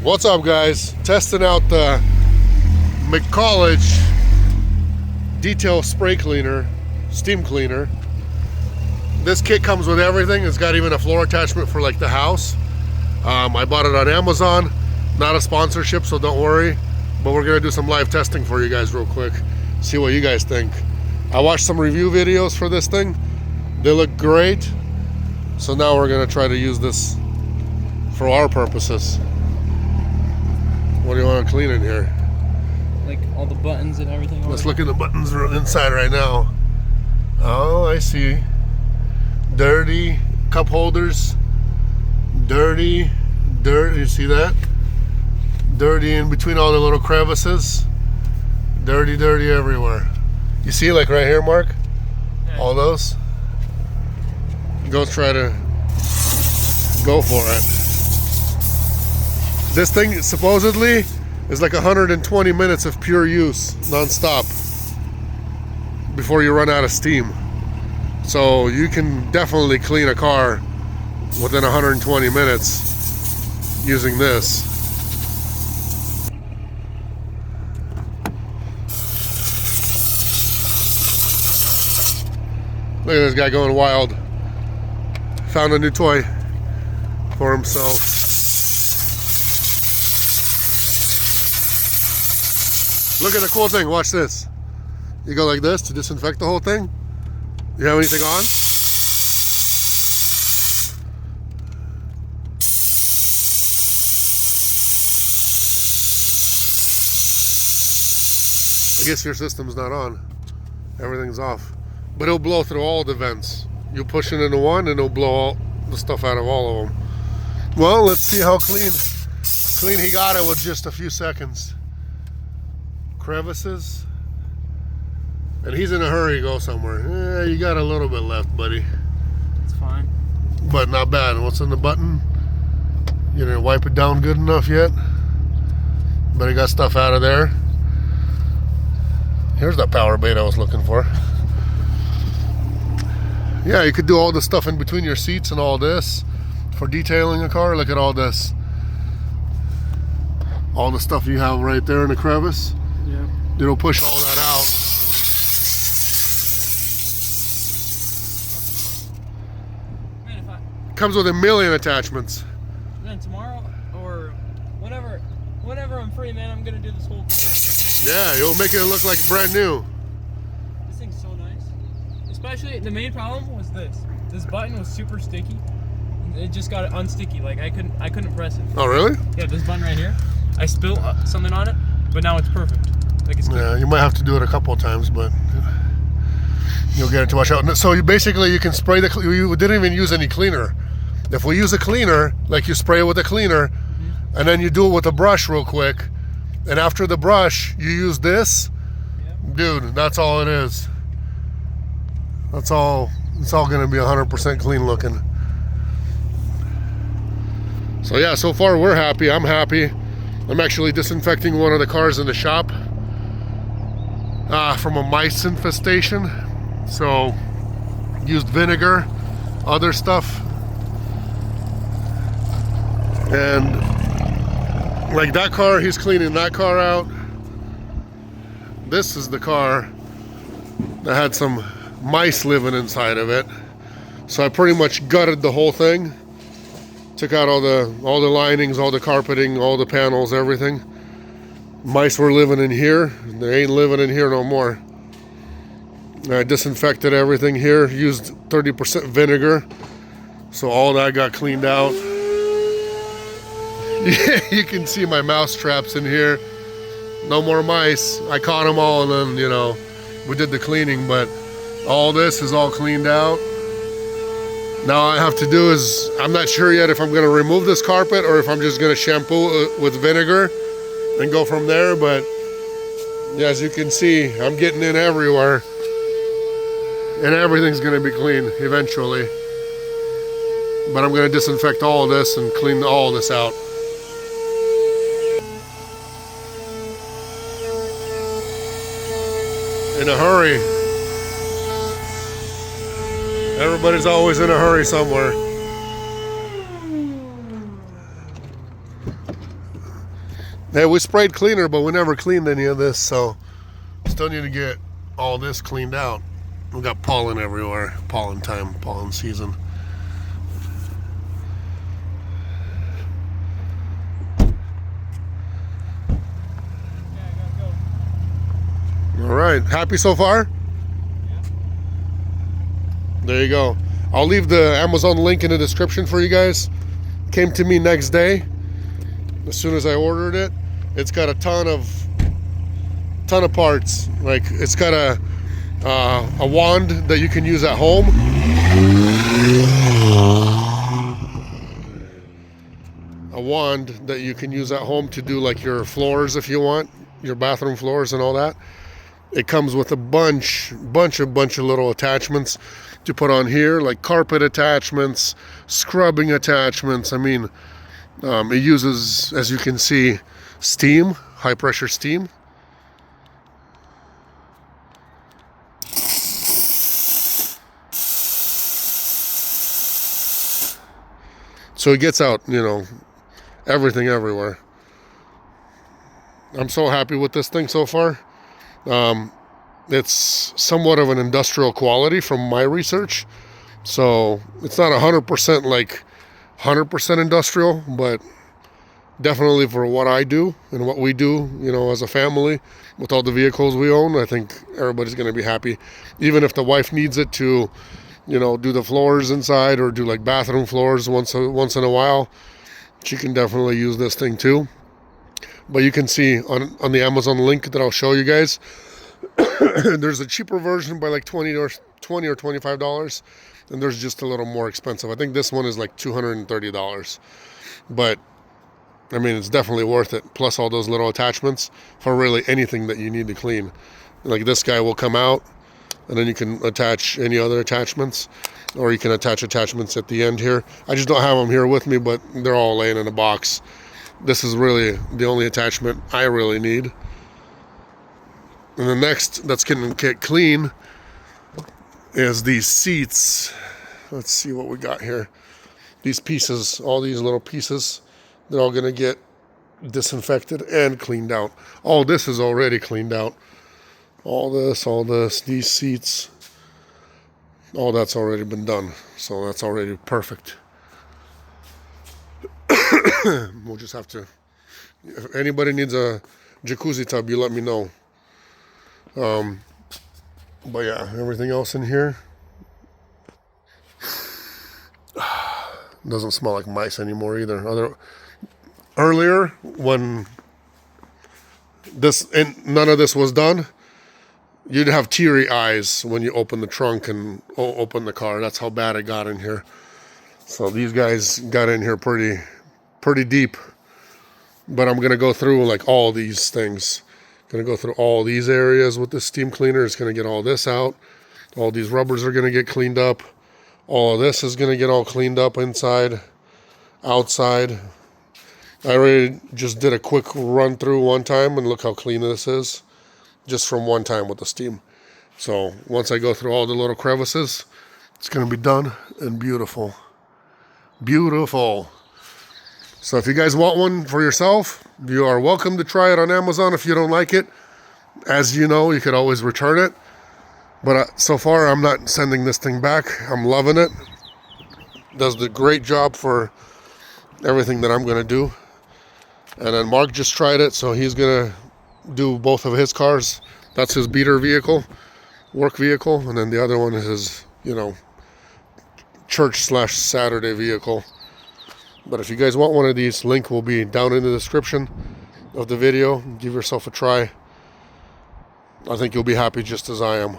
What's up, guys? Testing out the McCulloch detail spray cleaner, steam cleaner. This kit comes with everything. It's got even a floor attachment for like the house. I bought it on Amazon. Not a sponsorship, so don't worry. But we're gonna do some live testing for you guys real quick. See what you guys think. I watched some review videos for this thing. They look great. So now we're gonna try to use this for our purposes. What do you want to clean in here? Like all the buttons and everything. Let's look at the buttons inside right now. Oh, I see. Dirty cup holders. Dirty. You see that? Dirty in between all the little crevices. Dirty everywhere. You see, like right here, Mark? Yeah. All those. Go try to go for it. This thing supposedly is like 120 minutes of pure use, non-stop, before you run out of steam. So you can definitely clean a car within 120 minutes using this. Look at this guy going wild. Found a new toy for himself. Look at the cool thing, watch this. You go like this to disinfect the whole thing. You have anything on? I guess your system's not on. Everything's off. But it'll blow through all the vents. You push it into one and it'll blow all the stuff out of all of them. Well, let's see how clean he got it with just a few seconds. Crevices, and he's in a hurry to go somewhere. Yeah, you got a little bit left, buddy. It's fine, but not bad. What's on the button? You didn't wipe it down good enough yet, but he got stuff out of there. Here's that power bait I was looking for. Yeah, you could do all the stuff in between your seats and all this for detailing a car. Look at all this, all the stuff you have right there in the crevice. Yeah. It'll push all that out. Man, comes with a million attachments. Man, tomorrow or whenever I'm free, man, I'm gonna do this whole thing. Yeah, you'll make it look like brand new. This thing's so nice. Especially the main problem was this. This button was super sticky. It just got unsticky. Like I couldn't press it. Oh really? Yeah, this button right here. I spilled something on it, but now it's perfect. Like it's yeah, you might have to do it a couple of times, but you'll get it to wash out. So you can spray you didn't even use any cleaner. If we use a cleaner, like you spray it with a cleaner, and then you do it with a brush real quick, and after the brush, you use this, dude, that's all it is. That's all, it's all gonna be 100% clean looking. So yeah, so far we're happy, I'm happy. I'm actually disinfecting one of the cars in the shop from a mice infestation. So used vinegar, other stuff. And like that car, he's cleaning that car out. This is the car that had some mice living inside of it. So I pretty much gutted the whole thing. Took out all the linings, all the carpeting, all the panels, everything. Mice were living in here. They ain't living in here no more. I disinfected everything here. Used 30% vinegar. So all that got cleaned out. You can see my mouse traps in here. No more mice. I caught them all and then, you know, we did the cleaning, but all this is all cleaned out. Now all I have to do is, I'm not sure yet if I'm going to remove this carpet or if I'm just going to shampoo it with vinegar and go from there. But yeah, as you can see, I'm getting in everywhere and everything's going to be clean eventually. But I'm going to disinfect all of this and clean all of this out. In a hurry. Everybody's always in a hurry somewhere. Hey, we sprayed cleaner, but we never cleaned any of this, so still need to get all this cleaned out. We got pollen everywhere. Pollen time, pollen season. All right, happy so far? Yeah. There you go. I'll leave the Amazon link in the description for you guys. Came to me next day. As soon as I ordered it, it's got a ton of parts. Like, it's got a wand that you can use at home. A wand that you can use at home to do like your floors if you want, your bathroom floors and all that. It comes with a bunch of little attachments to put on here, like carpet attachments, scrubbing attachments. I mean, it uses, as you can see, steam, high pressure steam. So it gets out, you know, everything everywhere. I'm so happy with this thing so far. It's somewhat of an industrial quality from my research. So it's not 100% like 100% industrial, but definitely for what I do and what we do, you know, as a family with all the vehicles we own, I think everybody's going to be happy. Even if the wife needs it to, you know, do the floors inside or do like bathroom floors once in a while, she can definitely use this thing too. But you can see on the Amazon link that I'll show you guys, there's a cheaper version by like $20 or $25, and there's just a little more expensive. I think this one is like $230. But I mean, it's definitely worth it. Plus all those little attachments for really anything that you need to clean. Like this guy will come out, and then you can attach any other attachments, or you can attach attachments at the end here. I just don't have them here with me, but they're all laying in a box. This is really the only attachment I really need. And the next that's going to get clean is these seats. Let's see what we got here. These pieces, all these little pieces, they're all going to get disinfected and cleaned out. All this is already cleaned out. All this, these seats, all that's already been done. So that's already perfect. We'll just have to, if anybody needs a jacuzzi tub, you let me know. But yeah, everything else in here doesn't smell like mice anymore either. Earlier, when none of this was done, you'd have teary eyes when you open the trunk and open the car. That's how bad it got in here. So these guys got in here pretty deep. But I'm gonna go through like all these things. Gonna go through all these areas with this steam cleaner. It's gonna get all this out. All these rubbers are gonna get cleaned up. All of this is gonna get all cleaned up inside, outside. I already just did a quick run through one time, and look how clean this is, just from one time with the steam. So once I go through all the little crevices, it's gonna be done and beautiful. Beautiful. So if you guys want one for yourself, you are welcome to try it on Amazon. If you don't like it, as you know, you could always return it. But so far, I'm not sending this thing back. I'm loving it. Does the great job for everything that I'm going to do. And then Mark just tried it, so he's going to do both of his cars. That's his beater vehicle, work vehicle. And then the other one is his, you know, church/Saturday vehicle. But if you guys want one of these, link will be down in the description of the video. Give yourself a try. I think you'll be happy just as I am.